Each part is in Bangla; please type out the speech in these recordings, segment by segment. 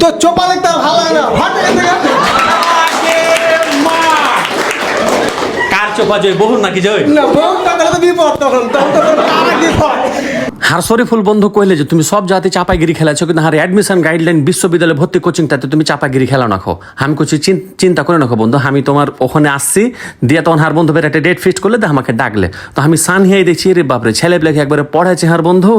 তো চোপা দেখতে আর ভালো লাগে না, হাট এখান থেকে। কার চোপা জয় বহুর নাকি জয় না বহু টাকা তো বিপদ, তখন কারা বিপদ। হার শরীফুল বন্ধু কইলে যে তুমি সব জাতি চাপাগিরি খেলাছো, কিন্তু হার অ্যাডমিশন গাইডলাইন বিশ্ববিদ্যালয়ে ভর্তি কোচিংটাতে তুমি চাপাগিরি খেলা নাখো। আমি কিছু চিন্তা করে নাখো বন্ধু, আমি তোমার ওখানে আসছি দিয়ে তখন হার বন্ধু একটা ডেট ফিক্সড করলে আমাকে ডাকলে তো আমি সান হিয়াই দেখছি রে বাপরে ছেলে পেলেকে একবারে পড়াইছে হার বন্ধু,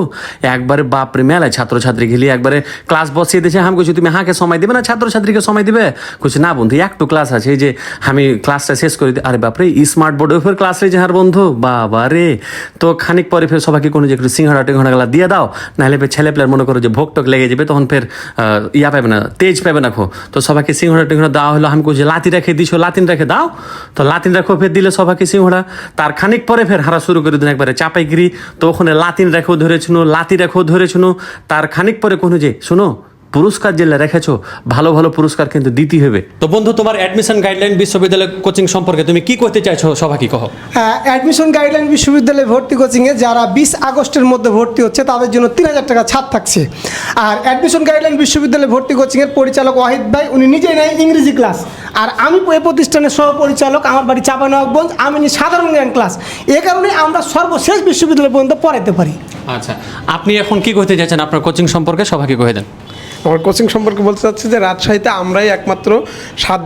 একবারে বাপরে মেলায় ছাত্রছাত্রী গেলি একবারে ক্লাস বসিয়ে দিয়েছে। আমি কিছু তুমি হাঁকে সময় দিবে না ছাত্রছাত্রীকে সময় দিবে? কিছু না বন্ধু একটু ক্লাস আছে, এই যে আমি ক্লাসটা শেষ করে দিই। আরে বাপরে স্মার্ট বোর্ডে ফের ক্লাস রয়েছে হার বন্ধু, বাবা রে। তো খানিক পরে ফের সবাইকে কোনো যে একটু সিংহাড়া টিংহাড়া দিয়ে দাও, নাহলে ফের ছেলে পেলের মনে করো যে ভোগ টোক লেগে যাবে, তখন ফের ইয়া পাবে না, তেজ পাবে না খো। তো সবাইকে সিংহাড়া টিংহাড়া দেওয়া হলো। আমি কইছি লাতি রেখে দিছো, লাতিন রেখে দাও। তো লাতিন রাখো ফের দিলে সবাইকে সিংহাড়া। তার খানিক পরে ফের হারা শুরু করে দিন একবারে চাপাইগিরি। তো ওখানে লাতিন রেখেও ধরেছিল, লাতি রেখেও ধরেছিল। তার খানিক পরে কোনো যে শোনো পুরস্কার যেটা রেখেছো ভালো ভালো পুরস্কার কিন্তু দিতে হবে। তো বন্ধু তোমার অ্যাডমিশন গাইডলাইন বিশ্ববিদ্যালয় কোচিং সম্পর্কে তুমি কি করতে চাইছো সবাইকে কহ। অ্যাডমিশন গাইডলাইন বিশ্ববিদ্যালয়ে ভর্তি কোচিংয়ে যারা 20 আগস্টের মধ্যে ভর্তি হচ্ছে তাদের জন্য 3000 টাকা ছাড় থাকছে। আর অ্যাডমিশন গাইডলাইন বিশ্ববিদ্যালয়ে ভর্তি কোচিংয়ের পরিচালক ওয়াহিদ ভাই, উনি নিজেই নেয় ইংরেজি ক্লাস। আর আমি এই প্রতিষ্ঠানের সহ পরিচালক, আমার বাড়ি চাঁপাইনবাবগঞ্জ, আমি নিই সাধারণ জ্ঞান ক্লাস। এ কারণে আমরা সর্বশেষ বিশ্ববিদ্যালয় পর্যন্ত পড়াইতে পারি। আচ্ছা, আপনি এখন কি করতে চাইছেন আপনার কোচিং সম্পর্কে সবাইকে কয়ে দেন। আমার কোচিং সম্পর্কে বলতে চাচ্ছি যে রাজশাহীতে আমরাই একমাত্র 7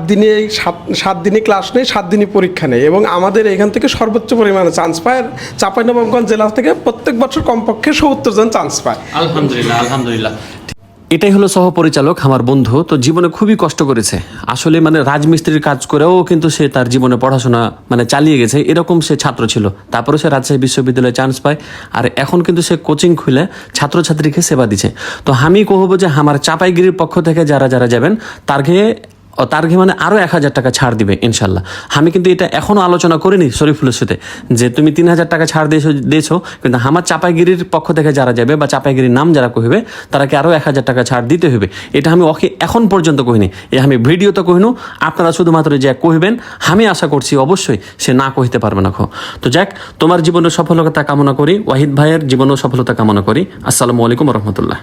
দিনই ক্লাস নেই, 7 দিনই পরীক্ষা নেই, এবং আমাদের এখান থেকে সর্বোচ্চ পরিমাণে চান্স পায়। চাঁপাইনবাবগঞ্জ জেলা থেকে প্রত্যেক বছর কমপক্ষে 70 জন চান্স পায়। আলহামদুলিল্লাহ আলহামদুলিল্লাহ। এটাই হলো সহপরিচালক আমার বন্ধু। তো জীবনে খুবই কষ্ট করেছে আসলে, মানে রাজমিস্ত্রির কাজ করেও কিন্তু সে তার জীবনে পড়াশোনা মানে চালিয়ে গেছে, এরকম সে ছাত্র ছিল। তারপরে সে রাজশাহী বিশ্ববিদ্যালয়ে চান্স পায়, আর এখন কিন্তু সে কোচিং খুলে ছাত্রছাত্রীকে সেবা দিচ্ছে। তো আমি কহবো যে আমার চাপাইগিরির পক্ষ থেকে যারা যারা যাবেন তার ঘে মানে আরও 1000 টাকা ছাড় দিবে ইনশাল্লাহ। আমি কিন্তু এটা এখনও আলোচনা করিনি শরীফুলের সাথে যে তুমি 3000 টাকা ছাড় দিয়েছো, কিন্তু আমার চাপাইগিরির পক্ষ থেকে যারা যাবে বা চাপাইগিরির নাম যারা কহিবে তারাকে আরও 1000 টাকা ছাড় দিতে হবে। এটা আমি ওকে এখন পর্যন্ত কহিনি, আমি ভিডিওতে কহিনু। আপনারা শুধুমাত্র যে কহিবেন, আমি আশা করছি অবশ্যই সে না কহিতে পারবে না। তো যাক, তোমার জীবনের সফলতা কামনা করি, ওয়াহিদ ভাইয়ের জীবনের সফলতা কামনা করি। আসসালামু আলাইকুম রহমতুল্লাহ।